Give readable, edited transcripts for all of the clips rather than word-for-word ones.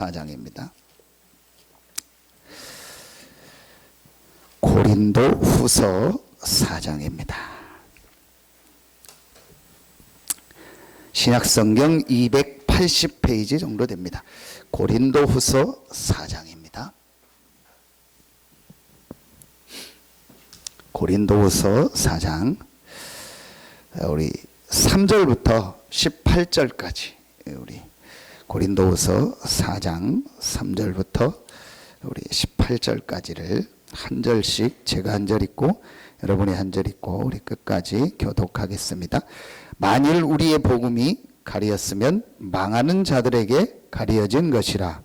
4장입니다. 고린도 후서 4장입니다. 신약성경 280페이지 정도 됩니다. 고린도 후서 4장입니다. 고린도 후서 4장 우리 3절부터 18절까지 우리 고린도후서 4장 3절부터 우리 18절까지를 한 절씩 제가 한 절 읽고 여러분이 한 절 읽고 우리 끝까지 교독하겠습니다. 만일 우리의 복음이 가리었으면 망하는 자들에게 가리어진 것이라.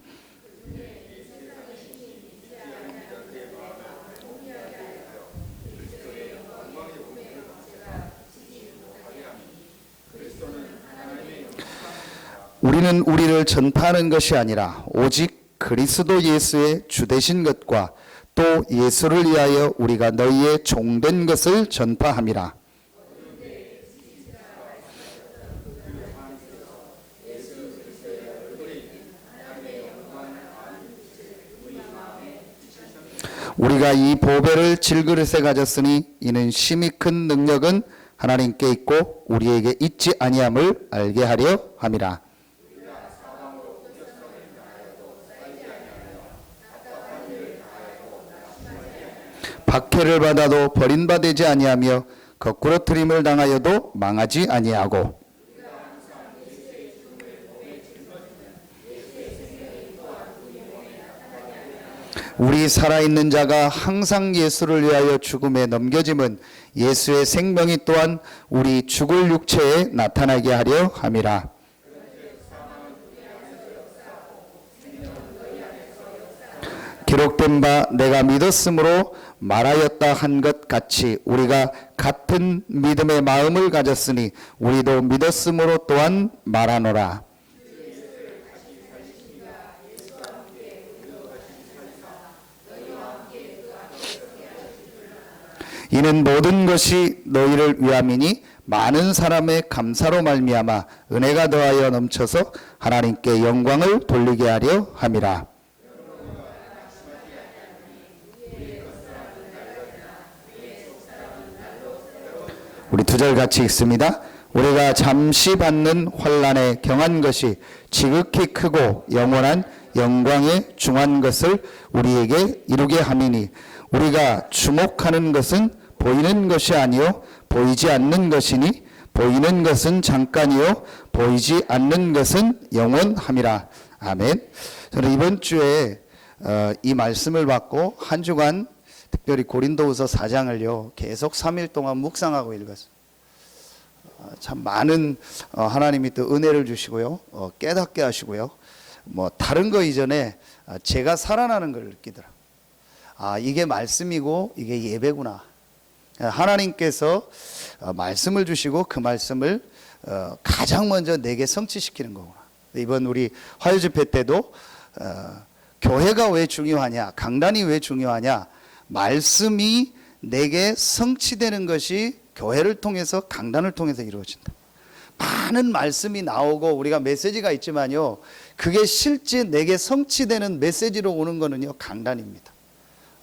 우리는 우리를 전파하는 것이 아니라 오직 그리스도 예수의 주되신 것과 또 예수를 위하여 우리가 너희의 종된 것을 전파함이라. 우리가 이 보배를 질그릇에 가졌으니 이는 심히 큰 능력은 하나님께 있고 우리에게 있지 아니함을 알게 하려 함이라. 박해를 받아도 버림받지 아니하며 거꾸로 트림을 당하여도 망하지 아니하고 우리 살아있는 자가 항상 예수를 위하여 죽음에 넘겨짐은 예수의 생명이 또한 우리 죽을 육체에 나타나게 하려 함이라. 기록된 바 내가 믿었으므로 말하였다 한 것 같이 우리가 같은 믿음의 마음을 가졌으니 우리도 믿었으므로 또한 말하노라. 이는 모든 것이 너희를 위함이니 많은 사람의 감사로 말미암아 은혜가 더하여 넘쳐서 하나님께 영광을 돌리게 하려 함이라. 우리 두 절 같이 읽습니다. 우리가 잠시 받는 환난에 경한 것이 지극히 크고 영원한 영광에 중한 것을 우리에게 이루게 함이니 우리가 주목하는 것은 보이는 것이 아니요 보이지 않는 것이니 보이는 것은 잠깐이요 보이지 않는 것은 영원함이라. 아멘. 저는 이번 주에 이 말씀을 받고 한 주간 특별히 고린도후서 4장을요 계속 3일 동안 묵상하고 읽었어요. 참 많은 하나님이 또 은혜를 주시고요 깨닫게 하시고요 뭐 다른 거 이전에 제가 살아나는 걸 느끼더라. 아, 이게 말씀이고 이게 예배구나. 하나님께서 말씀을 주시고 그 말씀을 가장 먼저 내게 성취시키는 거구나. 이번 우리 화요 집회 때도 교회가 왜 중요하냐, 강단이 왜 중요하냐, 말씀이 내게 성취되는 것이 교회를 통해서 강단을 통해서 이루어진다. 많은 말씀이 나오고 우리가 메시지가 있지만요 그게 실제 내게 성취되는 메시지로 오는 거는요 강단입니다.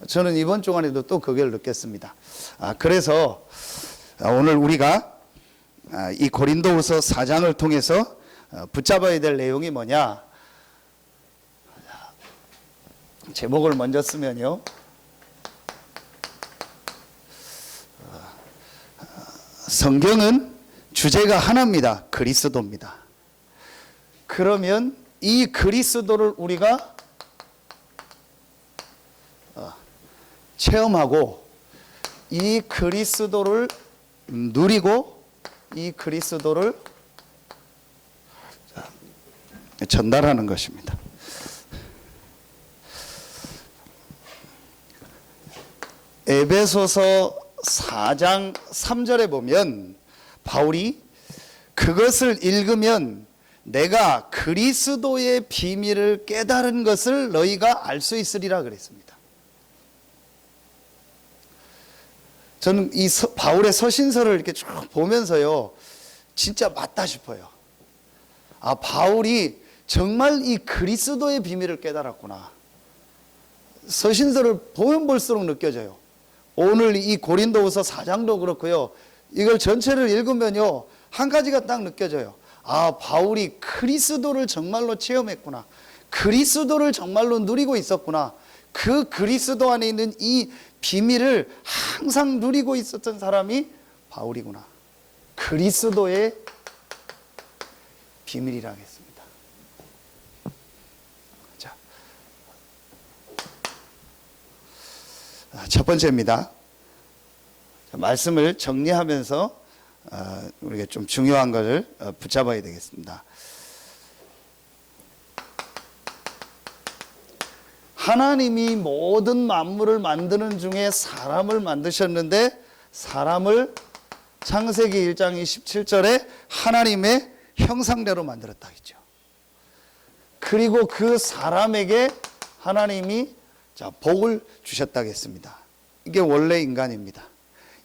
저는 이번 주간에도 또 그걸 느꼈습니다. 그래서 오늘 우리가 이 고린도후서 4장을 통해서 붙잡아야 될 내용이 뭐냐, 제목을 먼저 쓰면요 성경은 주제가 하나입니다. 그리스도입니다. 그러면 이 그리스도를 우리가 체험하고 이 그리스도를 누리고 이 그리스도를 전달하는 것입니다. 에베소서 4장 3절에 보면 바울이 그것을 읽으면 내가 그리스도의 비밀을 깨달은 것을 너희가 알 수 있으리라 그랬습니다. 저는 이 바울의 서신서를 이렇게 쭉 보면서요 진짜 맞다 싶어요. 바울이 정말 이 그리스도의 비밀을 깨달았구나. 서신서를 보면 볼수록 느껴져요. 오늘 이 고린도후서 4장도 그렇고요. 이걸 전체를 읽으면요, 한 가지가 딱 느껴져요. 아, 바울이 그리스도를 정말로 체험했구나. 그리스도를 정말로 누리고 있었구나. 그 그리스도 안에 있는 이 비밀을 항상 누리고 있었던 사람이 바울이구나. 그리스도의 비밀이라 하겠습니다. 자, 첫 번째입니다. 말씀을 정리하면서 우리가 좀 중요한 것을 붙잡아야 되겠습니다. 하나님이 모든 만물을 만드는 중에 사람을 만드셨는데, 사람을 창세기 1장 27절에 하나님의 형상대로 만들었다 했죠. 그리고 그 사람에게 하나님이 복을 주셨다 했습니다. 이게 원래 인간입니다.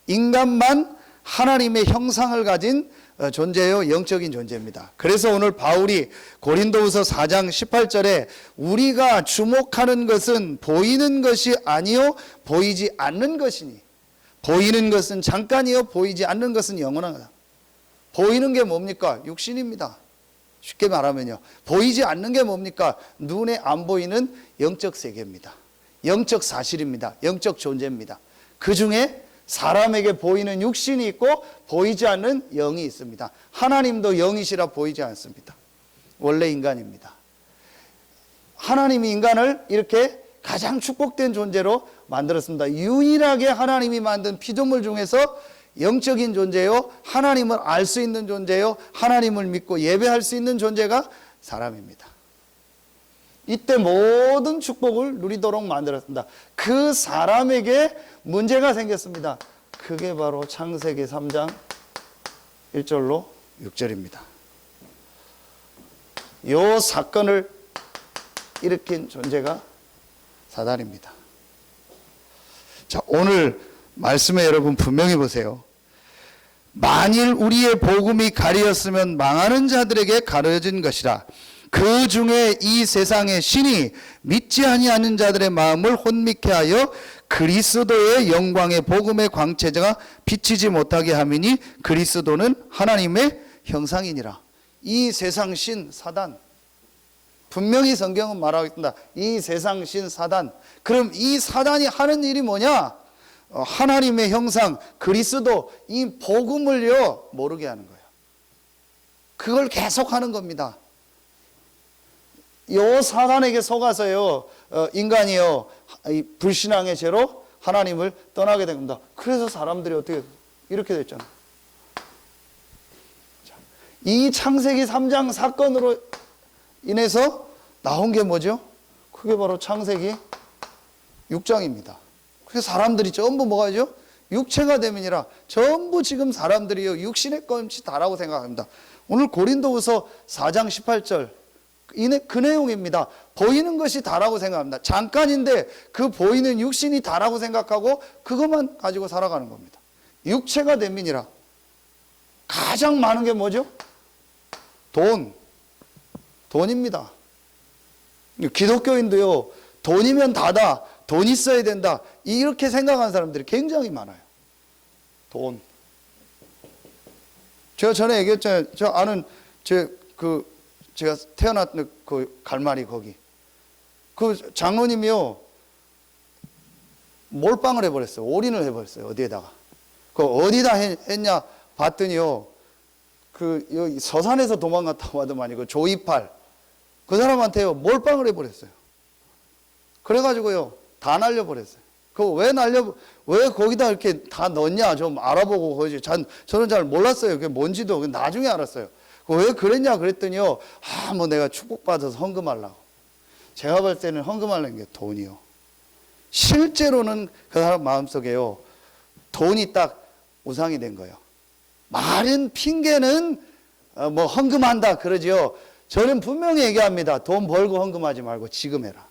인간만 하나님의 형상을 가진 존재요, 영적인 존재입니다. 그래서 오늘 바울이 고린도후서 4장 18절에 우리가 주목하는 것은 보이는 것이 아니요 보이지 않는 것이니, 보이는 것은 잠깐이요 보이지 않는 것은 영원하다. 보이는 게 뭡니까? 육신입니다. 쉽게 말하면요, 보이지 않는 게 뭡니까? 눈에 안 보이는 영적 세계입니다. 영적 사실입니다. 영적 존재입니다. 그 중에 사람에게 보이는 육신이 있고 보이지 않는 영이 있습니다. 하나님도 영이시라 보이지 않습니다. 원래 인간입니다. 하나님이 인간을 이렇게 가장 축복된 존재로 만들었습니다. 유일하게 하나님이 만든 피조물 중에서 영적인 존재요, 하나님을 알 수 있는 존재요, 하나님을 믿고 예배할 수 있는 존재가 사람입니다. 이때 모든 축복을 누리도록 만들었습니다. 그 사람에게 문제가 생겼습니다. 그게 바로 창세기 3장 1절로 6절입니다. 이 사건을 일으킨 존재가 사단입니다. 자, 오늘 말씀에 여러분 분명히 보세요. 만일 우리의 복음이 가리었으면 망하는 자들에게 가려진 것이라. 그 중에 이 세상의 신이 믿지 아니하는 자들의 마음을 혼미케 하여 그리스도의 영광의 복음의 광채가 비치지 못하게 함이니 그리스도는 하나님의 형상이니라. 이 세상 신 사단, 분명히 성경은 말하고 있습니다. 이 세상 신 사단. 그럼 이 사단이 하는 일이 뭐냐? 하나님의 형상 그리스도, 이 복음을요 모르게 하는 거예요. 그걸 계속 하는 겁니다. 요 사단에게 속아서요, 인간이요, 불신앙의 죄로 하나님을 떠나게 된 겁니다. 그래서 사람들이 어떻게 이렇게 됐잖아요. 이 창세기 3장 사건으로 인해서 나온 게 뭐죠? 그게 바로 창세기 6장입니다. 그래서 사람들이 전부 뭐가 죠? 육체가 되면이라 전부 지금 사람들이요 육신의 것이 다라고 생각합니다. 오늘 고린도후서 4장 18절 그 내용입니다. 보이는 것이 다라고 생각합니다. 잠깐인데 그 보이는 육신이 다라고 생각하고 그것만 가지고 살아가는 겁니다. 육체가 된민이라. 가장 많은 게 뭐죠? 돈입니다. 기독교인도요, 돈이면 다다, 돈 있어야 된다, 이렇게 생각하는 사람들이 굉장히 많아요. 돈. 제가 전에 얘기했잖아요. 저 아는 제가 태어났던 그 갈마리 거기. 그 장로님이요, 몰빵을 해버렸어요. 올인을 해버렸어요. 어디에다가. 그 어디다 했냐 봤더니요, 여기 서산에서 도망갔다고 하더만요. 그 조이팔. 그 사람한테요, 몰빵을 해버렸어요. 그래가지고요, 다 날려버렸어요. 왜 거기다 이렇게 다 넣었냐 좀 알아보고, 거지. 저는 잘 몰랐어요. 그게 뭔지도 나중에 알았어요. 왜 그랬냐 그랬더니요, 뭐 내가 축복받아서 헌금하려고. 제가 볼 때는 헌금하려는 게 돈이요. 실제로는 그 사람 마음속에요, 돈이 딱 우상이 된 거예요. 말은 핑계는 뭐 헌금한다 그러지요. 저는 분명히 얘기합니다. 돈 벌고 헌금하지 말고 지금 해라.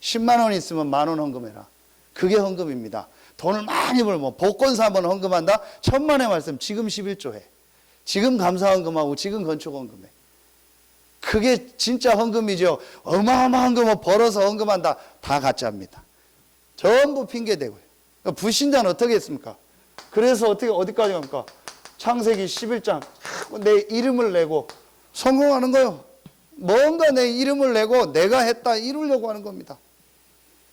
10만 원 있으면 1만 원 헌금해라. 그게 헌금입니다. 돈을 많이 벌면 복권 사면 헌금한다. 천만의 말씀 지금 11조 해. 지금 감사 헌금하고 지금 건축 헌금해. 그게 진짜 헌금이죠. 어마어마한 거 뭐 벌어서 헌금한다. 다 가짜입니다. 전부 핑계대고요. 그러니까 불신자는 어떻게 했습니까? 그래서 어디까지 갑니까? 창세기 11장. 내 이름을 내고 성공하는 거요. 뭔가 내 이름을 내고 내가 했다 이루려고 하는 겁니다.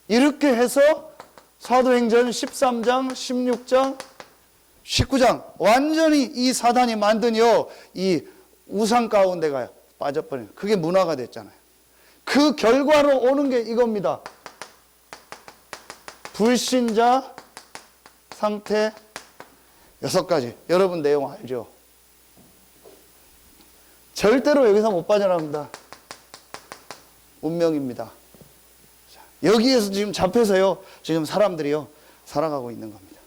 이렇게 해서 사도행전 13장, 16장, 19장 완전히 이 사단이 만든요 이 우상 가운데가 빠져버리는 그게 문화가 됐잖아요. 그 결과로 오는 게 이겁니다. 불신자 상태 6가지. 여러분 내용 알죠? 절대로 여기서 못 빠져나갑니다. 운명입니다. 여기에서 지금 잡혀서요 지금 사람들이요 살아가고 있는 겁니다.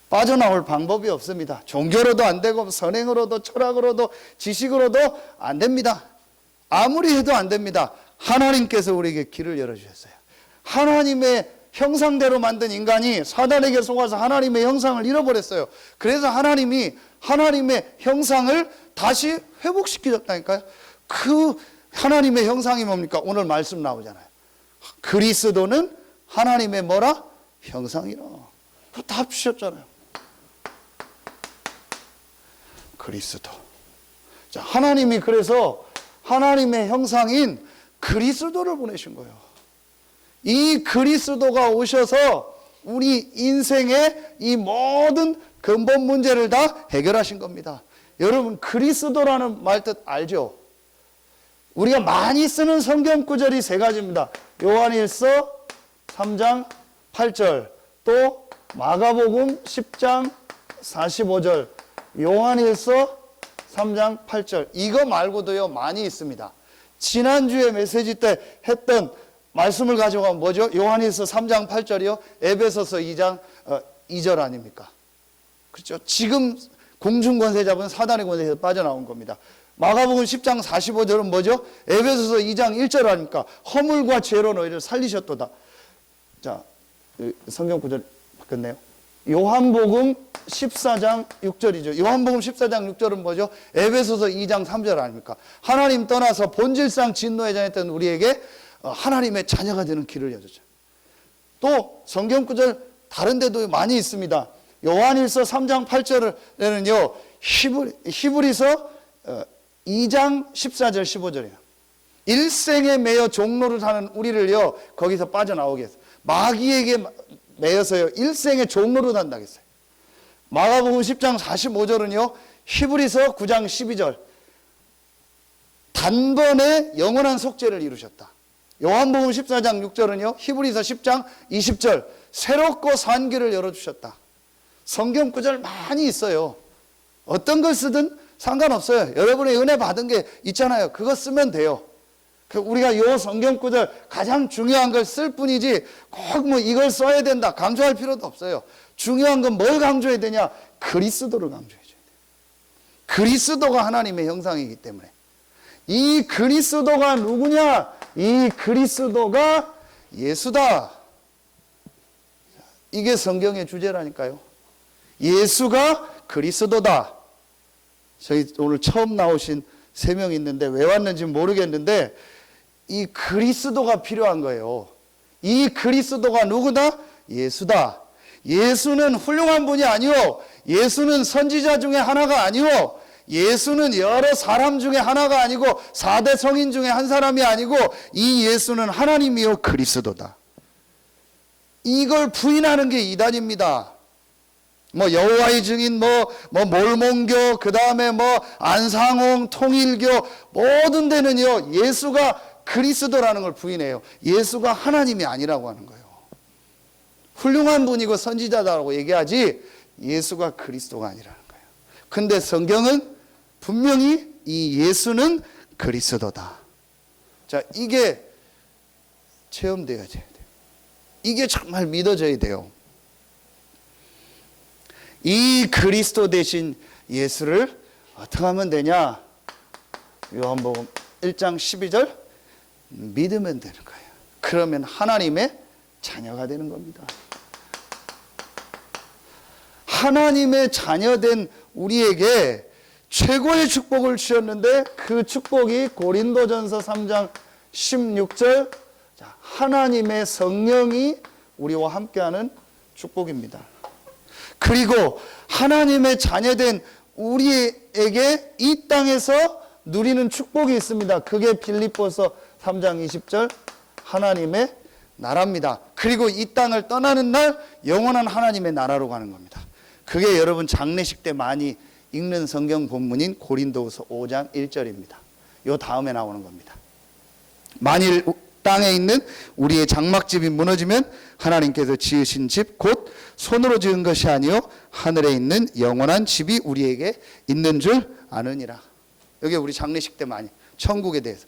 빠져나올 방법이 없습니다. 종교로도 안 되고 선행으로도 철학으로도 지식으로도 안 됩니다. 아무리 해도 안 됩니다. 하나님께서 우리에게 길을 열어주셨어요. 하나님의 형상대로 만든 인간이 사단에게 속아서 하나님의 형상을 잃어버렸어요. 그래서 하나님이 하나님의 형상을 다시 회복시키셨다니까요. 그 하나님의 형상이 뭡니까? 오늘 말씀 나오잖아요. 그리스도는 하나님의 뭐라? 형상이라. 다 주셨잖아요. 그리스도. 자, 하나님이 그래서 하나님의 형상인 그리스도를 보내신 거예요. 이 그리스도가 오셔서 우리 인생의 이 모든 근본 문제를 다 해결하신 겁니다. 여러분 그리스도라는 말 뜻 알죠? 우리가 많이 쓰는 성경 구절이 3가지입니다. 요한일서 3장 8절, 또 마가복음 10장 45절, 요한일서 3장 8절. 이거 말고도요 많이 있습니다. 지난주에 메시지 때 했던 말씀을 가져가면 뭐죠? 요한일서 3장 8절이요. 에베소서 2장 2절 아닙니까? 그렇죠? 지금 공중권세 잡은 사단의 권세에서 빠져나온 겁니다. 마가복음 10장 45절은 뭐죠? 에베소서 2장 1절 아닙니까? 허물과 죄로 너희를 살리셨도다. 자, 성경 구절 바뀌었네요. 요한복음 14장 6절이죠. 요한복음 14장 6절은 뭐죠? 에베소서 2장 3절 아닙니까? 하나님 떠나서 본질상 진노에 장했던 우리에게 하나님의 자녀가 되는 길을 여줬죠. 또 성경 구절 다른 데도 많이 있습니다. 요한일서 3장 8절에는요 히브리서 2장 14절 15절이에요. 일생에 매여 종로를 사는 우리를요 거기서 빠져나오게 했어요. 마귀에게 매여서요 일생에 종로를 산다겠어요. 마가복음 10장 45절은요 히브리서 9장 12절 단번에 영원한 속죄를 이루셨다. 요한복음 14장 6절은요 히브리서 10장 20절 새롭고 산 길을 열어주셨다. 성경 구절 많이 있어요. 어떤 걸 쓰든 상관없어요. 여러분의 은혜 받은 게 있잖아요. 그거 쓰면 돼요. 우리가 요 성경 구절 가장 중요한 걸 쓸 뿐이지 꼭 뭐 이걸 써야 된다 강조할 필요도 없어요. 중요한 건 뭘 강조해야 되냐? 그리스도를 강조해줘야 돼요. 그리스도가 하나님의 형상이기 때문에. 이 그리스도가 누구냐? 이 그리스도가 예수다. 이게 성경의 주제라니까요. 예수가 그리스도다. 저희 오늘 처음 나오신 3명 있는데 왜 왔는지 모르겠는데 이 그리스도가 필요한 거예요. 이 그리스도가 누구다? 예수다. 예수는 훌륭한 분이 아니오. 예수는 선지자 중에 하나가 아니오. 예수는 여러 사람 중에 하나가 아니고 4대 성인 중에 한 사람이 아니고 이 예수는 하나님이요 그리스도다. 이걸 부인하는 게 이단입니다. 뭐 여호와의 증인, 뭐 몰몬교, 그 다음에 뭐 안상홍, 통일교 모든 데는요 예수가 그리스도라는 걸 부인해요. 예수가 하나님이 아니라고 하는 거예요. 훌륭한 분이고 선지자다라고 얘기하지 예수가 그리스도가 아니라는 거예요. 근데 성경은 분명히 이 예수는 그리스도다. 자, 이게 체험되어져야 돼요. 이게 정말 믿어져야 돼요. 이 그리스도 대신 예수를 어떻게 하면 되냐? 요한복음 1장 12절 믿으면 되는 거예요. 그러면 하나님의 자녀가 되는 겁니다. 하나님의 자녀된 우리에게 최고의 축복을 주셨는데 그 축복이 고린도전서 3장 16절 하나님의 성령이 우리와 함께하는 축복입니다. 그리고 하나님의 자녀된 우리에게 이 땅에서 누리는 축복이 있습니다. 그게 빌립보서 3장 20절 하나님의 나라입니다. 그리고 이 땅을 떠나는 날 영원한 하나님의 나라로 가는 겁니다. 그게 여러분 장례식 때 많이 읽는 성경 본문인 고린도후서 5장 1절입니다. 요 다음에 나오는 겁니다. 만일 땅에 있는 우리의 장막집이 무너지면 하나님께서 지으신 집 곧 손으로 지은 것이 아니요 하늘에 있는 영원한 집이 우리에게 있는 줄 아느니라. 여기 우리 장례식 때 많이 천국에 대해서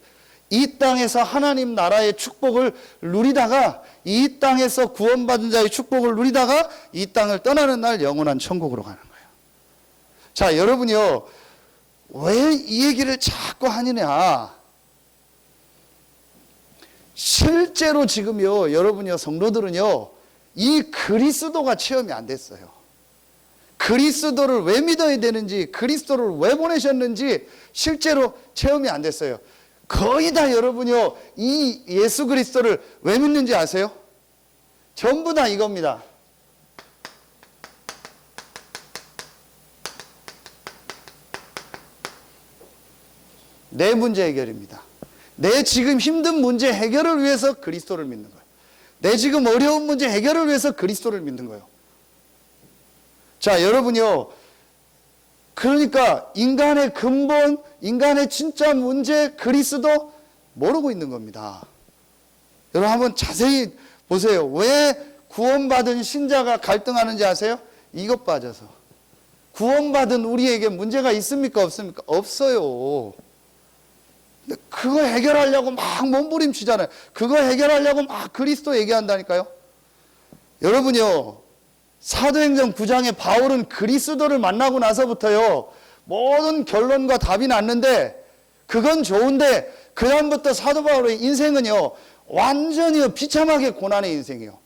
이 땅에서 하나님 나라의 축복을 누리다가 이 땅에서 구원받은 자의 축복을 누리다가 이 땅을 떠나는 날 영원한 천국으로 가는 거예요. 자, 여러분이요, 왜 이 얘기를 자꾸 하느냐? 실제로 지금요, 여러분이요, 성도들은요, 이 그리스도가 체험이 안 됐어요. 그리스도를 왜 믿어야 되는지, 그리스도를 왜 보내셨는지 실제로 체험이 안 됐어요. 거의 다 여러분이요, 이 예수 그리스도를 왜 믿는지 아세요? 전부 다 이겁니다. 내 문제 해결입니다. 내 지금 힘든 문제 해결을 위해서 그리스도를 믿는 거예요. 내 지금 어려운 문제 해결을 위해서 그리스도를 믿는 거예요. 자, 여러분요, 그러니까 인간의 근본, 인간의 진짜 문제 그리스도 모르고 있는 겁니다. 여러분 한번 자세히 보세요. 왜 구원받은 신자가 갈등하는지 아세요? 이것 빠져서. 구원받은 우리에게 문제가 있습니까? 없습니까? 없어요. 근데 그거 해결하려고 막 몸부림치잖아요. 그거 해결하려고 막 그리스도 얘기한다니까요. 여러분요, 사도행전 9장에 바울은 그리스도를 만나고 나서부터요, 모든 결론과 답이 났는데, 그건 좋은데, 그 다음부터 사도 바울의 인생은요, 완전히 비참하게 고난의 인생이에요.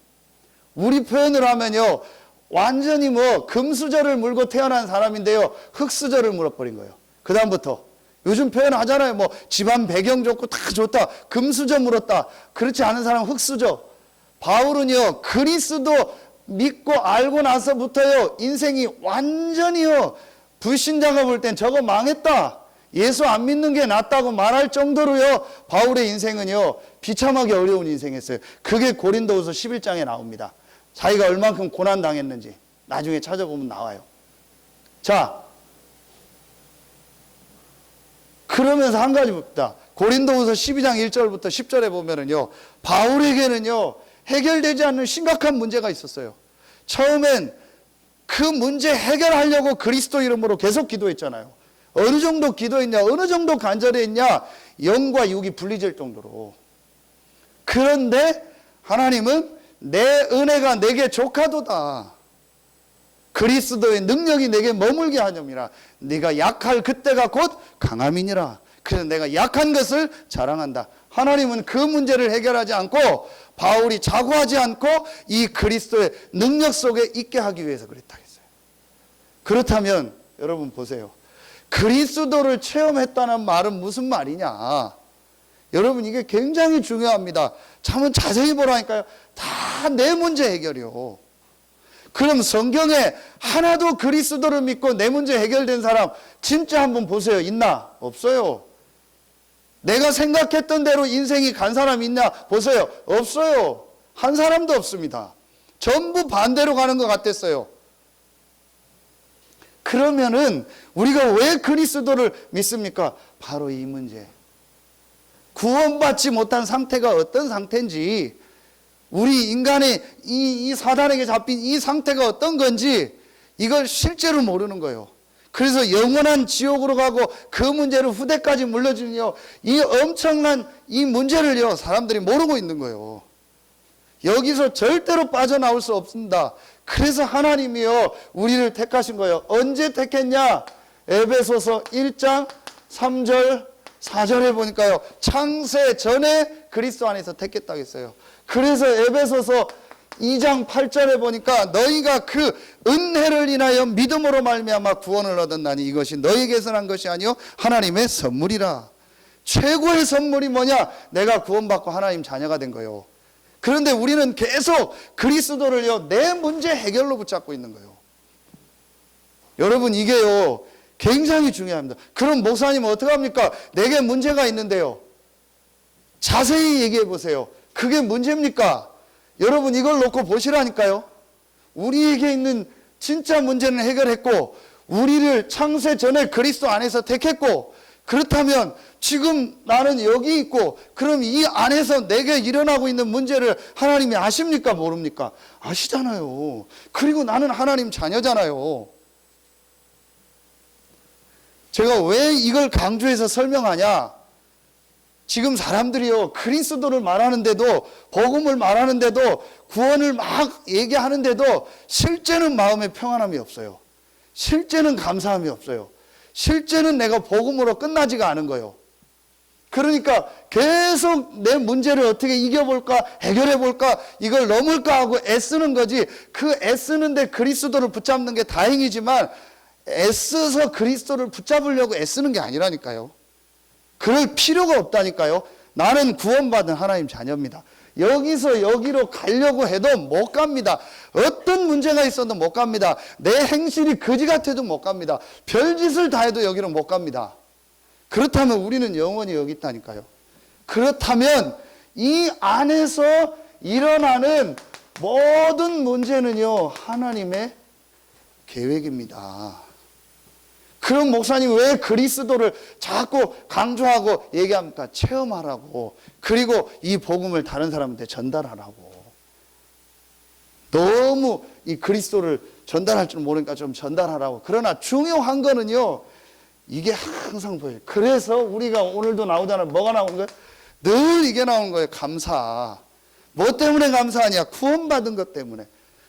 우리 표현으로 하면요, 완전히 금수저를 물고 태어난 사람인데요, 흙수저를 물어버린 거예요. 그 다음부터. 요즘 표현 하잖아요. 집안 배경 좋고 다 좋다. 금수저 물었다. 그렇지 않은 사람은 흙수저. 바울은요, 그리스도 믿고 알고 나서부터요, 인생이 완전히요, 불신자가 볼 땐 저거 망했다. 예수 안 믿는 게 낫다고 말할 정도로요, 바울의 인생은요, 비참하게 어려운 인생이었어요. 그게 고린도후서 11장에 나옵니다. 자기가 얼만큼 고난당했는지 나중에 찾아보면 나와요. 자, 그러면서 한 가지 봅니다. 고린도후서 12장 1절부터 10절에 보면은요, 바울에게는요, 해결되지 않는 심각한 문제가 있었어요. 처음엔 그 문제 해결하려고 그리스도 이름으로 계속 기도했잖아요. 어느 정도 기도했냐, 어느 정도 간절했냐, 영과 육이 분리될 정도로. 그런데 하나님은 내 은혜가 내게 족하도다. 그리스도의 능력이 내게 머물게 하냐미라. 네가 약할 그때가 곧 강함이니라. 그래서 내가 약한 것을 자랑한다. 하나님은 그 문제를 해결하지 않고 바울이 자고하지 않고 이 그리스도의 능력 속에 있게 하기 위해서 그랬다겠어요. 그렇다면 여러분 보세요. 그리스도를 체험했다는 말은 무슨 말이냐? 여러분 이게 굉장히 중요합니다. 한번 자세히 보라니까요. 다 내 문제 해결이요. 그럼 성경에 하나도 그리스도를 믿고 내 문제 해결된 사람 진짜 한번 보세요. 있나? 없어요. 내가 생각했던 대로 인생이 간 사람 있냐? 보세요. 없어요. 한 사람도 없습니다. 전부 반대로 가는 것 같았어요. 그러면은 우리가 왜 그리스도를 믿습니까? 바로 이 문제. 구원받지 못한 상태가 어떤 상태인지, 우리 인간의 이 사단에게 잡힌 이 상태가 어떤 건지 이걸 실제로 모르는 거예요. 그래서 영원한 지옥으로 가고 그 문제를 후대까지 물려주는요, 이 엄청난 이 문제를요, 사람들이 모르고 있는 거예요. 여기서 절대로 빠져나올 수 없습니다. 그래서 하나님이요, 우리를 택하신 거예요. 언제 택했냐? 에베소서 1장 3절 4절에 보니까요, 창세 전에 그리스도 안에서 택했다고 했어요. 그래서 에베소서 2장 8절에 보니까 너희가 그 은혜를 인하여 믿음으로 말미암아 구원을 얻었나니 이것이 너희에게서 난 것이 아니요 하나님의 선물이라. 최고의 선물이 뭐냐? 내가 구원받고 하나님 자녀가 된 거예요. 그런데 우리는 계속 그리스도를요 내 문제 해결로 붙잡고 있는 거예요. 여러분 이게요 굉장히 중요합니다. 그럼 목사님은 어떻게 합니까? 내게 문제가 있는데요. 자세히 얘기해 보세요. 그게 문제입니까? 여러분 이걸 놓고 보시라니까요. 우리에게 있는 진짜 문제는 해결했고 우리를 창세 전에 그리스도 안에서 택했고 그렇다면 지금 나는 여기 있고 그럼 이 안에서 내게 일어나고 있는 문제를 하나님이 아십니까? 모릅니까? 아시잖아요. 그리고 나는 하나님 자녀잖아요. 제가 왜 이걸 강조해서 설명하냐? 지금 사람들이요 그리스도를 말하는데도 복음을 말하는데도 구원을 막 얘기하는데도 실제는 마음에 평안함이 없어요. 실제는 감사함이 없어요. 실제는 내가 복음으로 끝나지가 않은 거예요. 그러니까 계속 내 문제를 어떻게 이겨볼까 해결해볼까 이걸 넘을까 하고 애쓰는 거지. 그 애쓰는데 그리스도를 붙잡는 게 다행이지만 애써서 그리스도를 붙잡으려고 애쓰는 게 아니라니까요. 그럴 필요가 없다니까요. 나는 구원받은 하나님 자녀입니다. 여기서 여기로 가려고 해도 못 갑니다. 어떤 문제가 있어도 못 갑니다. 내 행실이 거지 같아도 못 갑니다. 별짓을 다 해도 여기로 못 갑니다. 그렇다면 우리는 영원히 여기 있다니까요. 그렇다면 이 안에서 일어나는 모든 문제는요 하나님의 계획입니다. 그럼 목사님 왜 그리스도를 자꾸 강조하고 얘기합니까? 체험하라고. 그리고 이 복음을 다른 사람한테 전달하라고. 너무 이 그리스도를 전달할 줄 모르니까 좀 전달하라고. 그러나 중요한 거는요 이게 항상 보여요. 그래서 우리가 오늘도 나오잖아요. 뭐가 나오는 거예요? 늘 이게 나오는 거예요. 감사. 뭐 때문에 감사하냐? 구원받은 것 때문에.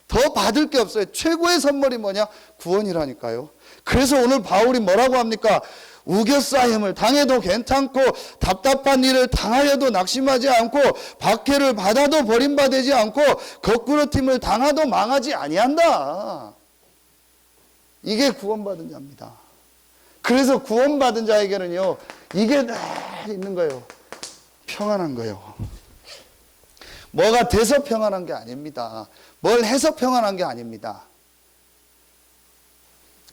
더 받을 게 없어요. 최고의 선물이 뭐냐? 구원이라니까요. 그래서 오늘 바울이 뭐라고 합니까? 우겨싸임을 당해도 괜찮고 답답한 일을 당하여도 낙심하지 않고 박해를 받아도 버림받지 않고 거꾸로팀을 당하도 망하지 아니한다. 이게 구원받은 자입니다. 그래서 구원받은 자에게는요 이게 늘 있는 거예요. 평안한 거예요. 뭐가 돼서 평안한 게 아닙니다. 뭘 해서 평안한 게 아닙니다.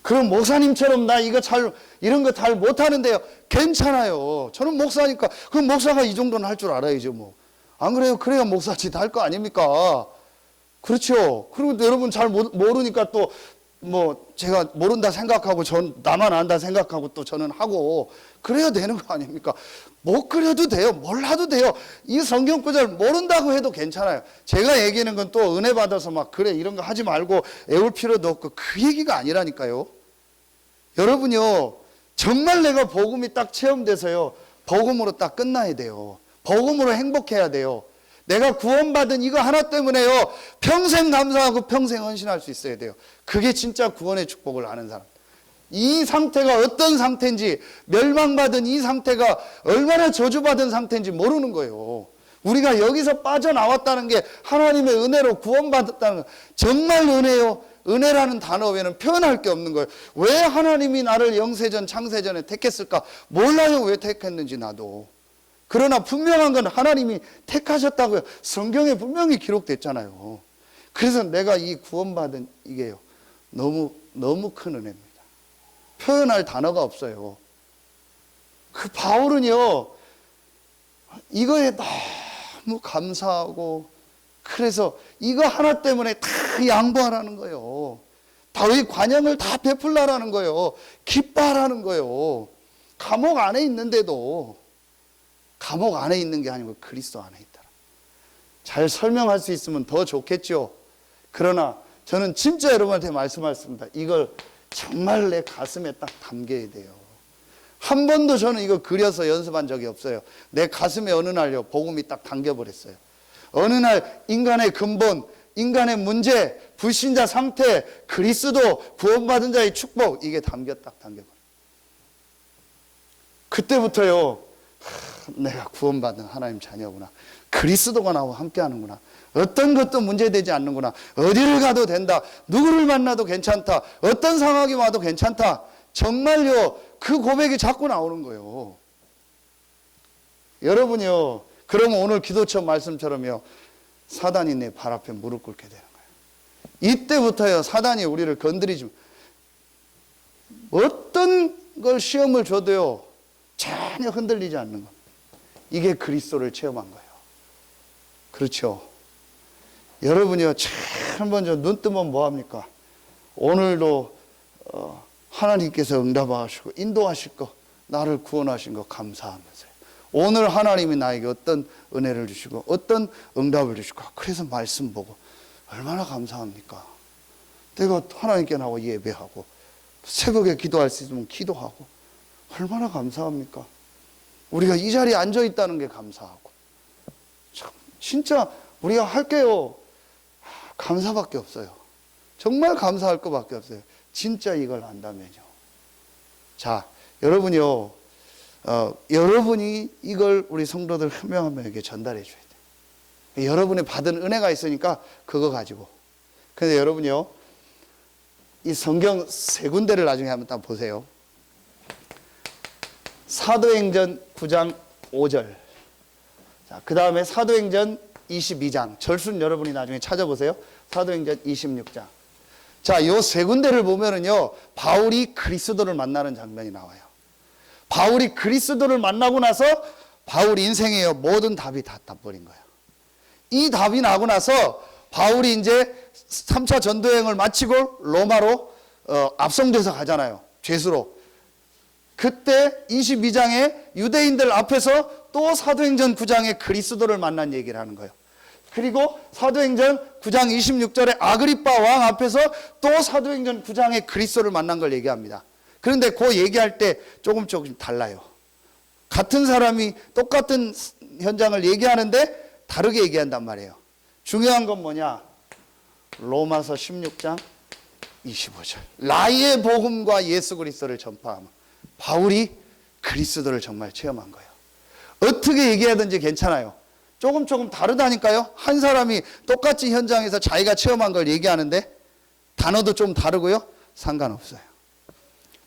그럼 목사님처럼 나 이런 거 잘 못하는데요. 괜찮아요. 저는 목사니까. 그럼 목사가 이 정도는 할 줄 알아야죠 뭐. 안 그래요? 그래야 목사짓 할 거 아닙니까? 그렇죠. 그리고 여러분 잘 모르니까 또 뭐 제가 모른다 생각하고 나만 안다 생각하고 또 저는 하고 그래야 되는 거 아닙니까? 못 그려도 돼요. 몰라도 돼요. 이 성경 구절 모른다고 해도 괜찮아요. 제가 얘기하는 건 또 은혜 받아서 막 그래 이런 거 하지 말고 애울 필요도 없고 그 얘기가 아니라니까요. 여러분요 정말 내가 복음이 딱 체험돼서요 복음으로 딱 끝나야 돼요. 복음으로 행복해야 돼요. 내가 구원받은 이거 하나 때문에요 평생 감사하고 평생 헌신할 수 있어야 돼요. 그게 진짜 구원의 축복을 아는 사람. 이 상태가 어떤 상태인지, 멸망받은 이 상태가 얼마나 저주받은 상태인지 모르는 거예요. 우리가 여기서 빠져나왔다는 게 하나님의 은혜로 구원받았다는 거 정말 은혜요. 은혜라는 단어 외에는 표현할 게 없는 거예요. 왜 하나님이 나를 영세전 창세전에 택했을까? 몰라요. 왜 택했는지 나도. 그러나 분명한 건 하나님이 택하셨다고요. 성경에 분명히 기록됐잖아요. 그래서 내가 이 구원받은 이게요 너무 큰 은혜입니다. 표현할 단어가 없어요. 그 바울은요 이거에 너무 감사하고 그래서 이거 하나 때문에 다 양보하라는 거예요. 다윗 관영을 다 베풀라라는 거예요. 기뻐하라는 거예요. 감옥 안에 있는데도 감옥 안에 있는 게 아니고 그리스도 안에 있다. 잘 설명할 수 있으면 더 좋겠죠. 그러나 저는 진짜 여러분한테 말씀하셨습니다. 이걸 정말 내 가슴에 딱 담겨야 돼요. 한 번도 저는 이거 그려서 연습한 적이 없어요. 내 가슴에 어느 날요 복음이 딱 담겨버렸어요. 어느 날 인간의 근본, 인간의 문제, 불신자 상태, 그리스도, 구원받은 자의 축복 이게 딱 담겨버려요. 그때부터요 내가 구원받은 하나님 자녀구나. 그리스도가 나와 함께하는구나. 어떤 것도 문제되지 않는구나. 어디를 가도 된다. 누구를 만나도 괜찮다. 어떤 상황이 와도 괜찮다. 정말요, 그 고백이 자꾸 나오는 거예요. 여러분이요, 그러면 오늘 기도처 말씀처럼요, 사단이 내 발 앞에 무릎 꿇게 되는 거예요. 이때부터요, 사단이 우리를 건드리지, 어떤 걸 시험을 줘도요, 전혀 흔들리지 않는 겁니다. 이게 그리스도를 체험한 거예요. 그렇죠. 여러분이요, 참 먼저 눈 뜨면 뭐합니까? 오늘도 하나님께서 응답하시고 인도하실 거, 나를 구원하신 거 감사하면서요. 오늘 하나님이 나에게 어떤 은혜를 주시고 어떤 응답을 주시고, 그래서 말씀 보고 얼마나 감사합니까? 내가 하나님께 나와 예배하고 새벽에 기도할 수 있으면 기도하고 얼마나 감사합니까? 우리가 이 자리에 앉아 있다는 게 감사하고, 참 진짜 우리가 할게요, 감사밖에 없어요. 정말 감사할 것밖에 없어요. 진짜 이걸 안다면요. 자, 여러분이요, 여러분이 이걸 우리 성도들 한 명 한 명에게 전달해 줘야 돼요. 여러분이 받은 은혜가 있으니까 그거 가지고. 근데 여러분이요, 이 성경 세 군데를 나중에 한번 딱 보세요. 사도행전 9장 5절. 자, 그 다음에 사도행전 22장. 절순 여러분이 나중에 찾아보세요. 사도행전 26장. 자, 요 세 군데를 보면은요, 바울이 그리스도를 만나는 장면이 나와요. 바울이 그리스도를 만나고 나서 바울 인생의 모든 답이 다 따버린 거예요. 이 답이 나고 나서 바울이 이제 3차 전도여행을 마치고 로마로 압송돼서 가잖아요. 죄수로. 그때 22장에 유대인들 앞에서 또 사도행전 9장에 그리스도를 만난 얘기를 하는 거예요. 그리고 사도행전 9장 26절에 아그리빠 왕 앞에서 또 사도행전 9장에 그리스도를 만난 걸 얘기합니다. 그런데 그 얘기할 때 조금 달라요. 같은 사람이 똑같은 현장을 얘기하는데 다르게 얘기한단 말이에요. 중요한 건 뭐냐? 로마서 16장 25절. 나의 복음과 예수 그리스도를 전파하면 바울이 그리스도를 정말 체험한 거예요. 어떻게 얘기하든지 괜찮아요. 조금 다르다니까요. 한 사람이 똑같이 현장에서 자기가 체험한 걸 얘기하는데 단어도 좀 다르고요. 상관없어요.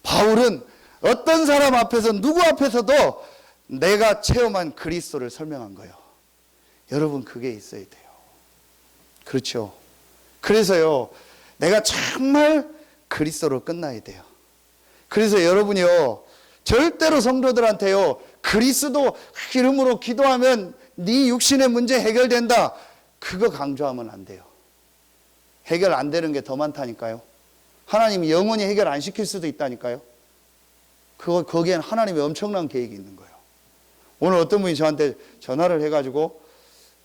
바울은 어떤 사람 앞에서 누구 앞에서도 내가 체험한 그리스도를 설명한 거예요. 여러분, 그게 있어야 돼요. 그렇죠. 그래서요, 내가 정말 그리스도로 끝나야 돼요. 그래서 여러분이요, 절대로 성도들한테요, 그리스도 이름으로 기도하면 네 육신의 문제 해결된다, 그거 강조하면 안 돼요. 해결 안 되는 게 더 많다니까요. 하나님이 영원히 해결 안 시킬 수도 있다니까요. 거기엔 하나님의 엄청난 계획이 있는 거예요. 오늘 어떤 분이 저한테 전화를 해가지고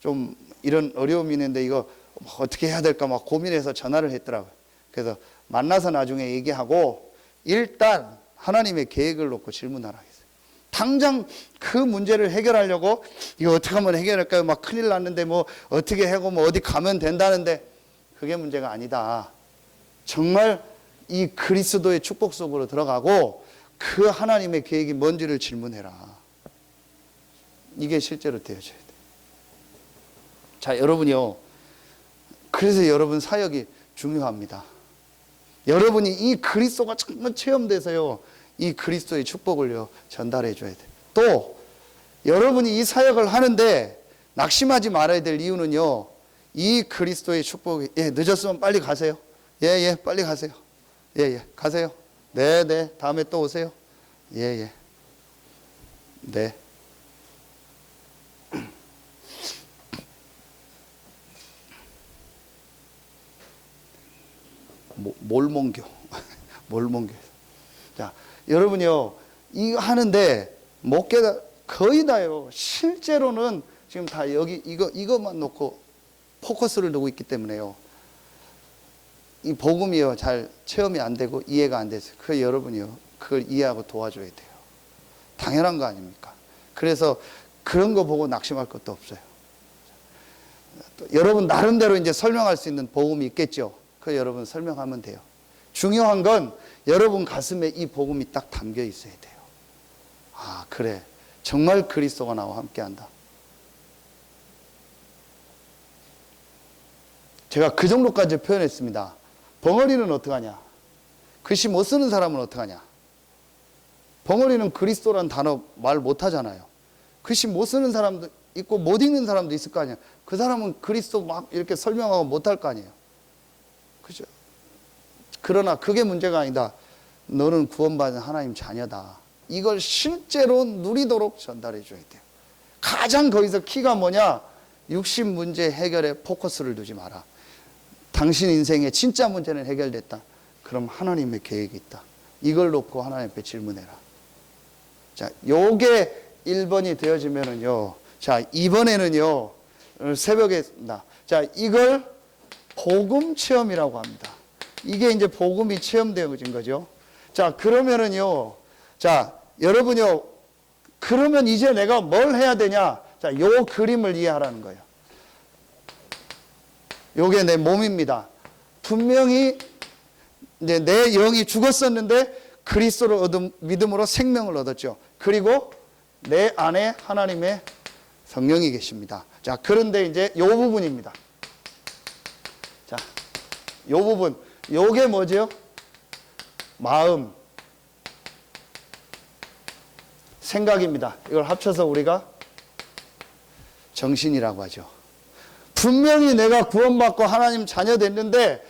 좀 이런 어려움이 있는데 이거 어떻게 해야 될까 막 고민해서 전화를 했더라고요. 그래서 만나서 나중에 얘기하고 일단 하나님의 계획을 놓고 질문하라 했어요. 당장 그 문제를 해결하려고 이거 어떻게 하면 해결할까요? 막 큰일 났는데 뭐 어떻게 하고 뭐 어디 가면 된다는데 그게 문제가 아니다. 정말 이 그리스도의 축복 속으로 들어가고 그 하나님의 계획이 뭔지를 질문해라. 이게 실제로 되어져야 돼요. 자, 여러분이요, 그래서 여러분 사역이 중요합니다. 여러분이 이 그리스도가 정말 체험돼서요, 이 그리스도의 축복을요 전달해 줘야 돼요. 또 여러분이 이 사역을 하는데 낙심하지 말아야 될 이유는요, 이 그리스도의 축복이, 늦었으면 빨리 가세요. 빨리 가세요. 가세요. 네, 다음에 또 오세요. 네. 몰몬교. 자, 여러분이요, 이거 하는데 못 깨달, 거의 다요. 실제로는 지금 다 여기 이것만 놓고 포커스를 두고 있기 때문에요. 이 복음이요, 잘 체험이 안 되고 이해가 안 돼서 그 여러분이요, 그걸 이해하고 도와줘야 돼요. 당연한 거 아닙니까? 그래서 그런 거 보고 낙심할 것도 없어요. 또 여러분 나름대로 이제 설명할 수 있는 복음이 있겠죠. 그 여러분 설명하면 돼요. 중요한 건 여러분 가슴에 이 복음이 딱 담겨 있어야 돼요. 아, 그래, 정말 그리스도가 나와 함께한다. 제가 그 정도까지 표현했습니다. 벙어리는 어떡하냐? 글씨 못 쓰는 사람은 어떡하냐? 벙어리는 그리스도란 단어 말 못하잖아요. 글씨 못 쓰는 사람도 있고 못 읽는 사람도 있을 거 아니야. 그 사람은 그리스도 막 이렇게 설명하고 못할 거 아니에요. 그죠? 그러나 그게 문제가 아니다. 너는 구원받은 하나님 자녀다. 이걸 실제로 누리도록 전달해 줘야 돼요. 가장 거기서 키가 뭐냐? 육신 문제 해결에 포커스를 두지 마라. 당신 인생의 진짜 문제는 해결됐다. 그럼 하나님의 계획이 있다. 이걸 놓고 하나님 앞에 질문해라. 자, 요게 1번이 되어지면은요. 자, 이번에는요. 새벽에 자, 이걸 복음 체험이라고 합니다. 이게 이제 복음이 체험되어진 거죠. 자, 그러면은요. 자, 여러분요. 그러면 이제 내가 뭘 해야 되냐? 자, 요 그림을 이해하라는 거예요. 요게 내 몸입니다. 분명히 이제 내 영이 죽었었는데 그리스도를 얻은 믿음으로 생명을 얻었죠. 그리고 내 안에 하나님의 성령이 계십니다. 자, 그런데 이제 요 부분입니다. 자, 요 부분. 요게 뭐죠? 마음, 생각입니다. 이걸 합쳐서 우리가 정신이라고 하죠. 분명히 내가 구원받고 하나님 자녀 됐는데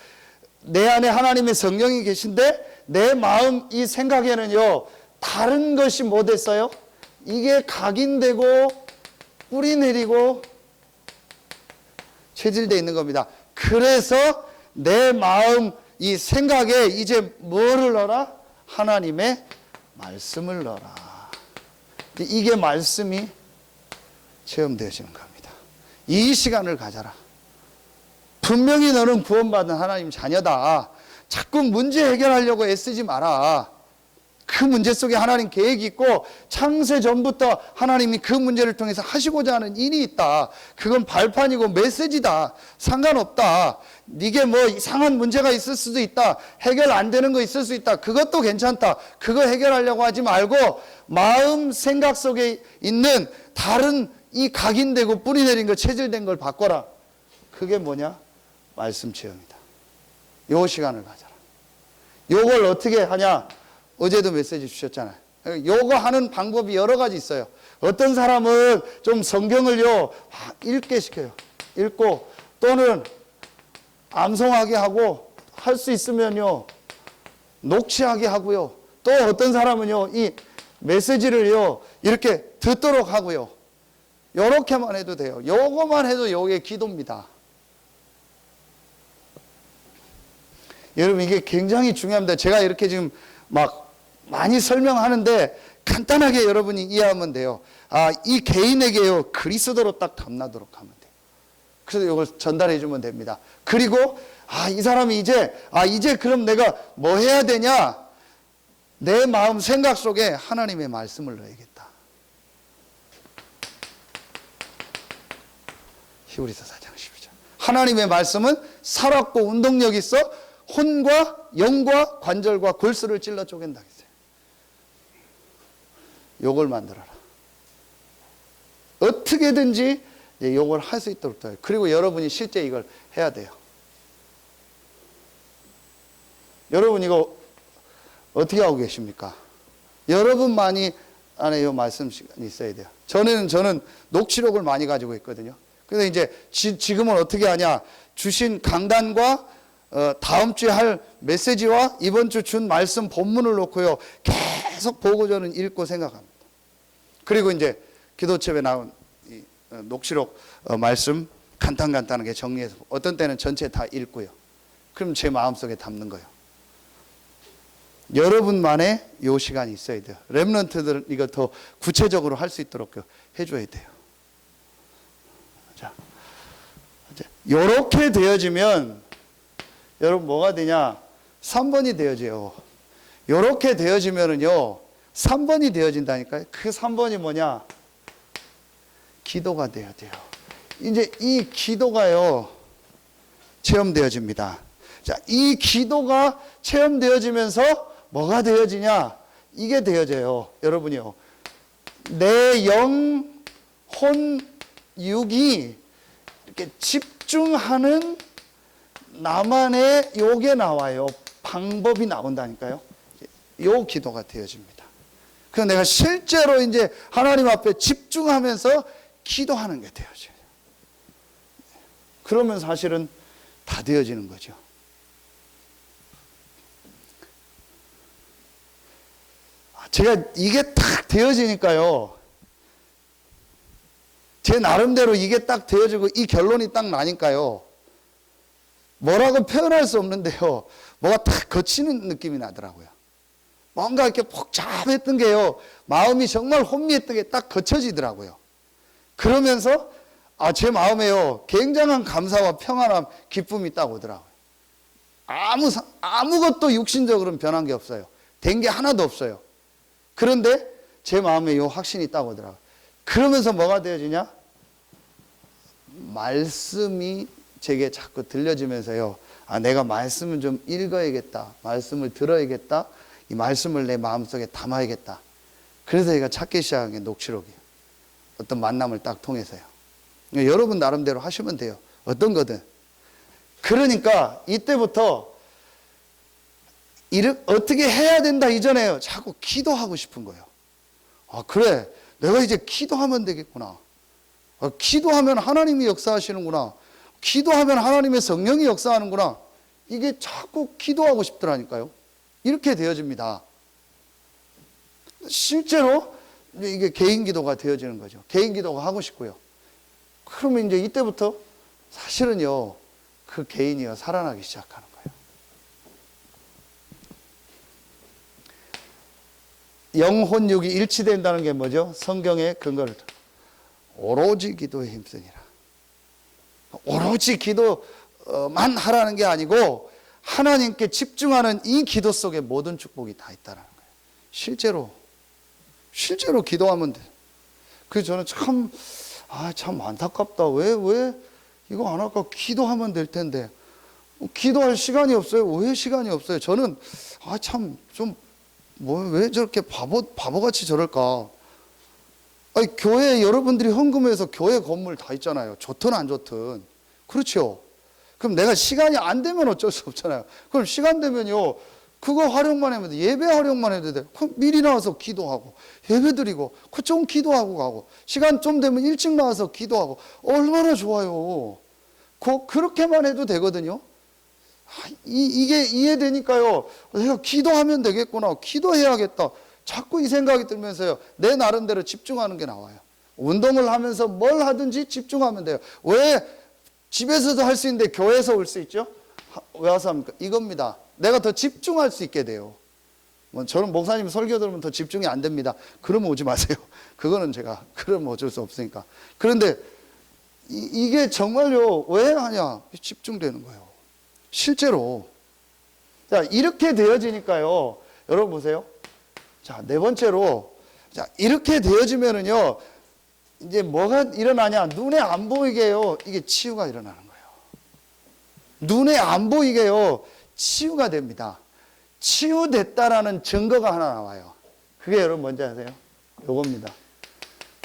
내 안에 하나님의 성령이 계신데 내 마음 이 생각에는요 다른 것이 뭐 됐어요? 이게 각인되고 뿌리 내리고 체질되어 있는 겁니다. 그래서 내 마음 이 생각에 이제 뭐를 넣어라? 하나님의 말씀을 넣어라. 이게 말씀이 체험되어지는 겁니다. 이 시간을 가져라. 분명히 너는 구원받은 하나님 자녀다. 자꾸 문제 해결하려고 애쓰지 마라. 그 문제 속에 하나님 계획이 있고 창세 전부터 하나님이 그 문제를 통해서 하시고자 하는 일이 있다. 그건 발판이고 메시지다. 상관없다. 네게 뭐 이상한 문제가 있을 수도 있다. 해결 안 되는 거 있을 수 있다. 그것도 괜찮다. 그거 해결하려고 하지 말고 마음 생각 속에 있는 다른 이 각인되고 뿌리 내린 거 체질된 걸 바꿔라. 그게 뭐냐? 말씀 체험이다. 요 시간을 가져라. 요걸 어떻게 하냐? 어제도 메시지 주셨잖아요. 요거 하는 방법이 여러 가지 있어요. 어떤 사람은 좀 성경을요 읽게 시켜요. 읽고 또는 암송하게 하고 할 수 있으면요 녹취하게 하고요. 또 어떤 사람은요 이 메시지를요 이렇게 듣도록 하고요. 요렇게만 해도 돼요. 요거만 해도 요게 기도입니다. 여러분 이게 굉장히 중요합니다. 제가 이렇게 지금 막 많이 설명하는데 간단하게 여러분이 이해하면 돼요. 아, 이 개인에게요 그리스도로 딱 담나도록 하면 돼요. 그래서 이걸 전달해 주면 됩니다. 그리고 이 사람이 이제 그럼 내가 뭐 해야 되냐? 내 마음 생각 속에 하나님의 말씀을 넣어야겠다. 히브리서 4장 12절. 하나님의 말씀은 살았고 운동력 있어 혼과 영과 관절과 골수를 찔러 쪼갠다 했어요. 요걸 만들어라. 어떻게든지 요걸 할 수 있도록 해요. 그리고 여러분이 실제 이걸 해야 돼요. 여러분 이거 어떻게 하고 계십니까? 여러분만이 안에 요 말씀 시간이 있어야 돼요. 저는 녹취록을 많이 가지고 있거든요. 그래서 이제 지금은 어떻게 하냐? 주신 강단과 다음 주에 할 메시지와 이번 주 준 말씀 본문을 놓고요. 계속 보고 저는 읽고 생각합니다. 그리고 이제 기도첩에 나온 이 녹취록 말씀 간단하게 정리해서 어떤 때는 전체 다 읽고요. 그럼 제 마음속에 담는 거예요. 여러분만의 요 시간이 있어야 돼요. 렘넌트들은 이거 더 구체적으로 할 수 있도록 해줘야 돼요. 자, 요렇게 되어지면 여러분 뭐가 되냐? 3번이 되어져요. 요렇게 되어지면은요 3번이 되어진다니까요. 그 3번이 뭐냐? 기도가 되어야 돼요. 이제 이 기도가요 체험되어집니다. 자, 이 기도가 체험되어지면서 뭐가 되어지냐? 이게 되어져요. 여러분이요. 내 영, 혼, 육이 이렇게 집중하는 나만의 요게 나와요. 방법이 나온다니까요. 요 기도가 되어집니다. 그래서 내가 실제로 이제 하나님 앞에 집중하면서 기도하는 게 되어져요. 그러면 사실은 다 되어지는 거죠. 제가 이게 딱 되어지니까요. 제 나름대로 이게 딱 되어지고 이 결론이 딱 나니까요. 뭐라고 표현할 수 없는데요. 뭐가 딱 거치는 느낌이 나더라고요. 뭔가 이렇게 복잡했던 게요. 마음이 정말 혼미했던 게 딱 거쳐지더라고요. 그러면서 제 마음에요. 굉장한 감사와 평안함, 기쁨이 딱 오더라고요. 아무것도 육신적으로는 변한 게 없어요. 된 게 하나도 없어요. 그런데 제 마음에 요 확신이 딱 오더라고요. 그러면서 뭐가 되어지냐? 말씀이 제게 자꾸 들려지면서요. 내가 말씀을 좀 읽어야겠다. 말씀을 들어야겠다. 이 말씀을 내 마음속에 담아야겠다. 그래서 제가 찾기 시작한 게 녹취록이에요. 어떤 만남을 딱 통해서요. 여러분 나름대로 하시면 돼요. 어떤 거든. 그러니까 이때부터 어떻게 해야 된다 이전에요. 자꾸 기도하고 싶은 거예요. 그래. 내가 이제 기도하면 되겠구나. 기도하면 하나님이 역사하시는구나. 기도하면 하나님의 성령이 역사하는구나. 이게 자꾸 기도하고 싶더라니까요. 이렇게 되어집니다. 실제로 이게 개인 기도가 되어지는 거죠. 개인 기도가 하고 싶고요. 그러면 이제 이때부터 사실은요, 그 개인이요, 살아나기 시작하는 거예요. 영혼육이 일치된다는 게 뭐죠? 성경의 근거를 오로지 기도에 힘쓰니라. 오로지 기도만 하라는 게 아니고 하나님께 집중하는 이 기도 속에 모든 축복이 다 있다는 거예요. 실제로 기도하면 돼요. 그래서 저는 참 안타깝다. 왜 이거 안 할까? 기도하면 될 텐데. 기도할 시간이 없어요. 왜 시간이 없어요? 저는 왜 저렇게 바보같이 저럴까? 교회 여러분들이 헌금해서 교회 건물 다 있잖아요. 좋든 안 좋든. 그렇죠? 그럼 내가 시간이 안 되면 어쩔 수 없잖아요. 그럼 시간 되면요, 그거 활용만 하면 돼. 예배 활용만 해도 돼. 그럼 미리 나와서 기도하고, 예배 드리고, 좀 기도하고 가고, 시간 좀 되면 일찍 나와서 기도하고, 얼마나 좋아요. 그렇게만 해도 되거든요. 이게 이해되니까요. 내가 기도하면 되겠구나. 기도해야겠다. 자꾸 이 생각이 들면서요. 내 나름대로 집중하는 게 나와요. 운동을 하면서 뭘 하든지 집중하면 돼요. 왜 집에서도 할 수 있는데 교회에서 올 수 있죠? 왜 와서 합니까? 이겁니다. 내가 더 집중할 수 있게 돼요. 저는 목사님 설교 들으면 더 집중이 안 됩니다. 그러면 오지 마세요. 그거는 그러면 어쩔 수 없으니까. 그런데 이게 정말요, 왜 하냐? 집중되는 거예요. 실제로. 자, 이렇게 되어지니까요. 여러분 보세요. 자, 네 번째로. 자, 이렇게 되어지면은요, 이제 뭐가 일어나냐? 눈에 안 보이게요. 이게 치유가 일어나는 거예요. 눈에 안 보이게요. 치유가 됩니다. 치유됐다라는 증거가 하나 나와요. 그게 여러분 뭔지 아세요? 요겁니다.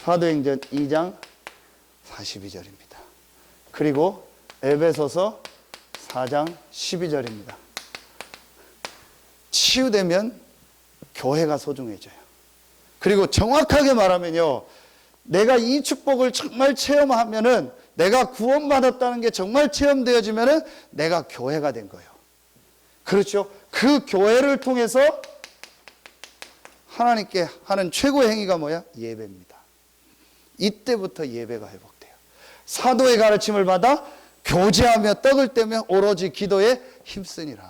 사도행전 2장 42절입니다. 그리고 에베소서 4장 12절입니다. 치유되면 교회가 소중해져요. 그리고 정확하게 말하면요, 내가 이 축복을 정말 체험하면은, 내가 구원받았다는 게 정말 체험되어지면은 내가 교회가 된 거예요. 그렇죠? 그 교회를 통해서 하나님께 하는 최고의 행위가 뭐야? 예배입니다. 이때부터 예배가 회복돼요. 사도의 가르침을 받아 교제하며 떡을 떼며 오로지 기도에 힘쓰니라.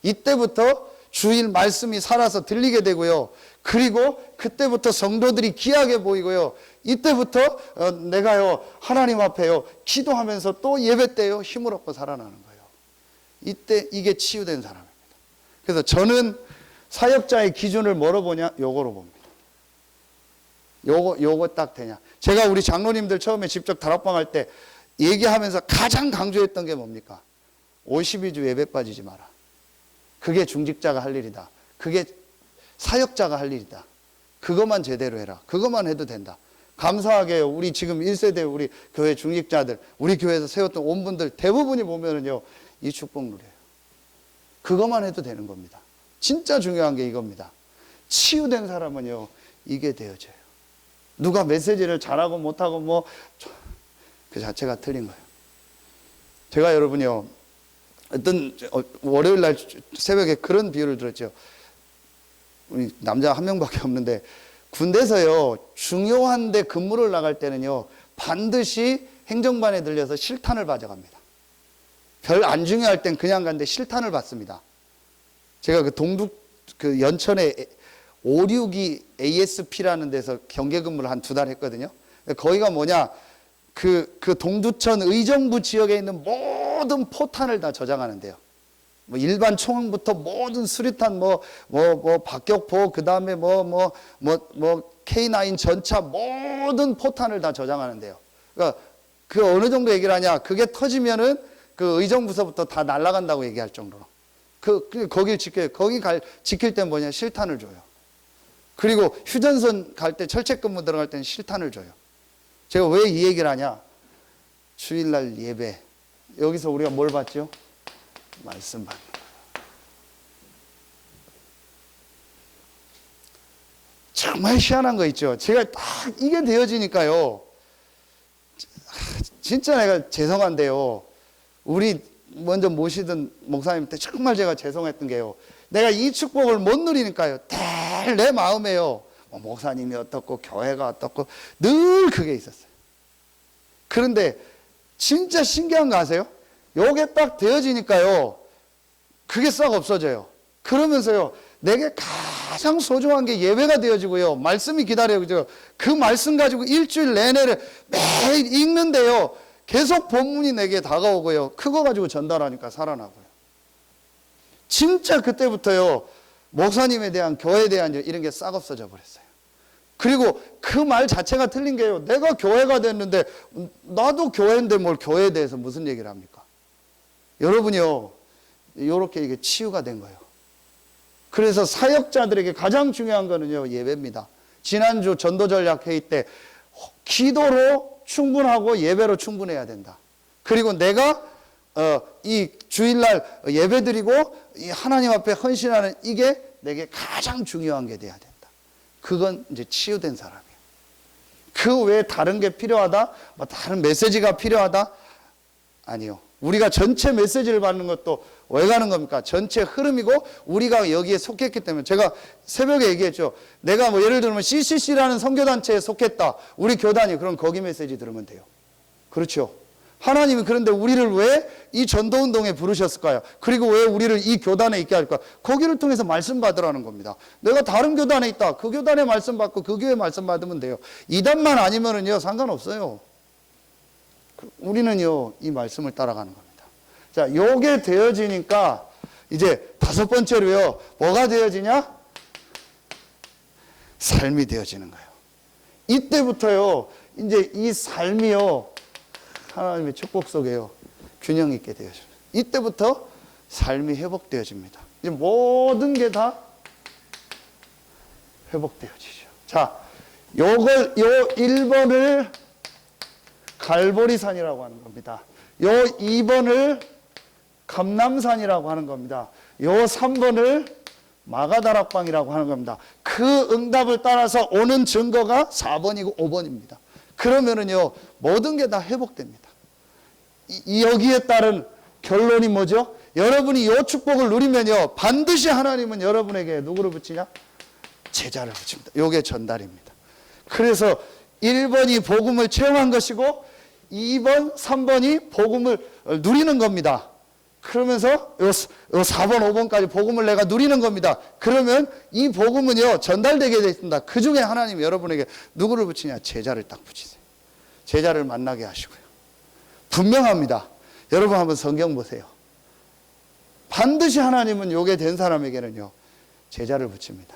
이때부터 주일 말씀이 살아서 들리게 되고요. 그리고 그때부터 성도들이 귀하게 보이고요. 이때부터 내가요, 하나님 앞에요, 기도하면서 또 예배 때요, 힘을 얻고 살아나는 거예요. 이때 이게 치유된 사람입니다. 그래서 저는 사역자의 기준을 뭐로 보냐? 요거로 봅니다. 요거 딱 되냐? 제가 우리 장로님들 처음에 직접 다락방 할 때 얘기하면서 가장 강조했던 게 뭡니까? 52주 예배 빠지지 마라. 그게 중직자가 할 일이다. 그게 사역자가 할 일이다. 그것만 제대로 해라. 그것만 해도 된다. 감사하게 우리 지금 1세대 우리 교회 중직자들, 우리 교회에서 세웠던 온 분들 대부분이 보면은요, 이 축복 누려요. 그것만 해도 되는 겁니다. 진짜 중요한 게 이겁니다. 치유된 사람은요, 이게 되어져요. 누가 메시지를 잘하고 못하고 뭐 그 자체가 틀린 거예요. 제가 여러분요, 어떤 월요일 날 새벽에 그런 비유를 들었죠. 우리 남자 한 명밖에 없는데 군대에서요, 중요한데 근무를 나갈 때는요, 반드시 행정반에 들려서 실탄을 가져갑니다. 별 안 중요할 땐 그냥 갔는데 실탄을 받습니다. 제가 그 동북 그 연천에 562 ASP라는 데서 경계 근무를 한 2달 했거든요. 거기가 뭐냐, 그 동두천 의정부 지역에 있는 모든 포탄을 다 저장하는데요. 뭐 일반 총부터 모든 수리탄, 박격포, 그 다음에 K9 전차 모든 포탄을 다 저장하는데요. 그러니까 그 어느 정도 얘기를 하냐, 그게 터지면은 그 의정부서부터 다 날아간다고 얘기할 정도로. 거길 지켜요. 지킬 땐 뭐냐, 실탄을 줘요. 그리고 휴전선 갈 때, 철책근무 들어갈 때는 실탄을 줘요. 제가 왜 이 얘기를 하냐? 주일날 예배. 여기서 우리가 뭘 받죠? 말씀 받는 거예요. 정말 희한한 거 있죠? 제가 딱 이게 되어지니까요. 진짜 내가 죄송한데요. 우리 먼저 모시던 목사님 때 정말 제가 죄송했던 게요. 내가 이 축복을 못 누리니까요. 늘 내 마음에요. 목사님이 어떻고 교회가 어떻고 늘 그게 있었어요. 그런데 진짜 신기한 거 아세요? 요게 딱 되어지니까요. 그게 싹 없어져요. 그러면서요. 내게 가장 소중한 게 예배가 되어지고요. 말씀이 기다려요. 그 말씀 가지고 일주일 내내를 매일 읽는데요. 계속 본문이 내게 다가오고요. 그거 가지고 전달하니까 살아나고요. 진짜 그때부터요. 목사님에 대한, 교회에 대한 이런 게 싹 없어져 버렸어요. 그리고 그 말 자체가 틀린 게요. 내가 교회가 됐는데 나도 교회인데 뭘 교회에 대해서 무슨 얘기를 합니까? 여러분이요. 이렇게 이게 치유가 된 거예요. 그래서 사역자들에게 가장 중요한 거는요. 예배입니다. 지난주 전도전략 회의 때 기도로 충분하고 예배로 충분해야 된다. 그리고 내가 이 주일날 예배 드리고 이 하나님 앞에 헌신하는 이게 내게 가장 중요한 게 돼야 된다. 그건 이제 치유된 사람이에요. 그 외에 다른 게 필요하다? 다른 메시지가 필요하다? 아니요. 우리가 전체 메시지를 받는 것도 왜 가는 겁니까? 전체 흐름이고 우리가 여기에 속했기 때문에. 제가 새벽에 얘기했죠. 내가 예를 들면 CCC라는 선교단체에 속했다. 우리 교단이. 그럼 거기 메시지 들으면 돼요. 그렇죠. 하나님이 그런데 우리를 왜 이 전도운동에 부르셨을까요? 그리고 왜 우리를 이 교단에 있게 할까? 거기를 통해서 말씀 받으라는 겁니다. 내가 다른 교단에 있다. 그 교단에 말씀 받고 그 교회 말씀 받으면 돼요. 이단만 아니면은요, 상관없어요. 우리는요, 이 말씀을 따라가는 겁니다. 자, 요게 되어지니까 이제 5번째로요, 뭐가 되어지냐? 삶이 되어지는 거예요. 이때부터요, 이제 이 삶이요, 하나님의 축복 속에요, 균형 있게 되어집니다. 이때부터 삶이 회복되어집니다. 이제 모든 게 다 회복되어지죠. 자, 요 1번을 갈보리산이라고 하는 겁니다. 요 2번을 감남산이라고 하는 겁니다. 요 3번을 마가다락방이라고 하는 겁니다. 그 응답을 따라서 오는 증거가 4번이고 5번입니다. 그러면은요, 모든 게 다 회복됩니다. 여기에 따른 결론이 뭐죠? 여러분이 이 축복을 누리면요, 반드시 하나님은 여러분에게 누구를 붙이냐? 제자를 붙입니다. 이게 전달입니다. 그래서 1번이 복음을 체험한 것이고 2번, 3번이 복음을 누리는 겁니다. 그러면서 요 4번, 5번까지 복음을 내가 누리는 겁니다. 그러면 이 복음은요, 전달되게 되어 있습니다. 그 중에 하나님 여러분에게 누구를 붙이냐? 제자를 딱 붙이세요. 제자를 만나게 하시고요. 분명합니다. 여러분 한번 성경 보세요. 반드시 하나님은 요게 된 사람에게는요, 제자를 붙입니다.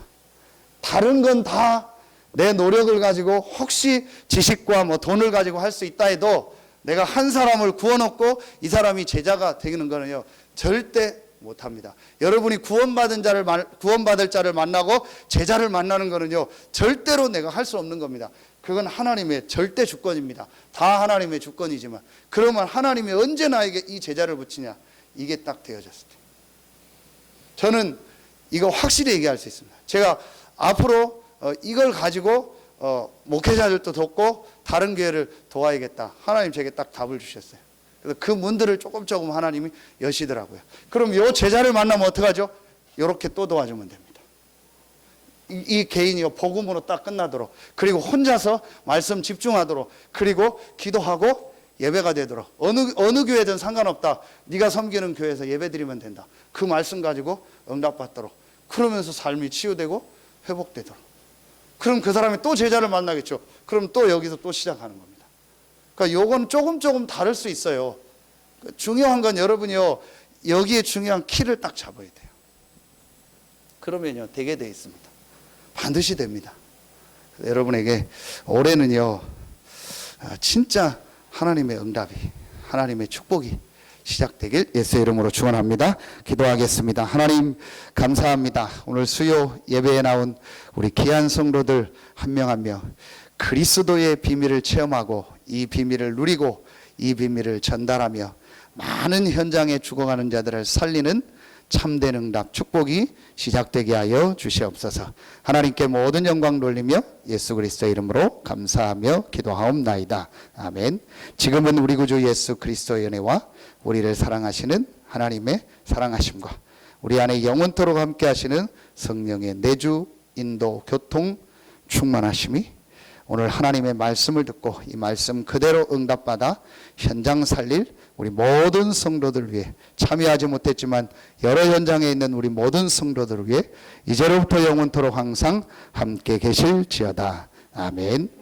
다른 건 다 내 노력을 가지고 혹시 지식과 돈을 가지고 할 수 있다 해도 내가 한 사람을 구원받고 이 사람이 제자가 되는 거는요, 절대 못합니다. 여러분이 구원받을 자를 만나고 제자를 만나는 거는요, 절대로 내가 할 수 없는 겁니다. 그건 하나님의 절대 주권입니다. 다 하나님의 주권이지만, 그러면 하나님이 언제 나에게 이 제자를 붙이냐? 이게 딱 되어졌을 때 저는 이거 확실히 얘기할 수 있습니다. 제가 앞으로 이걸 가지고 목회자들도 돕고 다른 교회를 도와야겠다. 하나님 제게 딱 답을 주셨어요. 그래서 그 문들을 조금 하나님이 여시더라고요. 그럼 요 제자를 만나면 어떡하죠? 이렇게 또 도와주면 됩니다. 이 개인이 복음으로 딱 끝나도록, 그리고 혼자서 말씀 집중하도록, 그리고 기도하고 예배가 되도록. 어느 교회든 상관없다. 네가 섬기는 교회에서 예배드리면 된다. 그 말씀 가지고 응답받도록. 그러면서 삶이 치유되고 회복되도록. 그럼 그 사람이 또 제자를 만나겠죠. 그럼 또 여기서 또 시작하는 겁니다. 그러니까 요건 조금 다를 수 있어요. 중요한 건 여러분이요, 여기에 중요한 키를 딱 잡아야 돼요. 그러면요, 되게 돼 있습니다. 반드시 됩니다. 여러분에게 올해는요, 진짜 하나님의 응답이, 하나님의 축복이 시작되길 예수의 이름으로 축원합니다. 기도하겠습니다. 하나님 감사합니다. 오늘 수요 예배에 나온 우리 귀한 성도들 한 명 한 명 그리스도의 비밀을 체험하고 이 비밀을 누리고 이 비밀을 전달하며 많은 현장에 죽어가는 자들을 살리는 참된 응답 축복이 시작되게 하여 주시옵소서. 하나님께 모든 영광 돌리며 예수 그리스도의 이름으로 감사하며 기도하옵나이다. 아멘. 지금은 우리 구주 예수 그리스도의 은혜와 우리를 사랑하시는 하나님의 사랑하심과 우리 안에 영원토록 함께 하시는 성령의 내주, 인도, 교통, 충만하심이 오늘 하나님의 말씀을 듣고 이 말씀 그대로 응답받아 현장 살릴 우리 모든 성도들 위해, 참여하지 못했지만 여러 현장에 있는 우리 모든 성도들을 위해 이제로부터 영원토록 항상 함께 계실지어다. 아멘.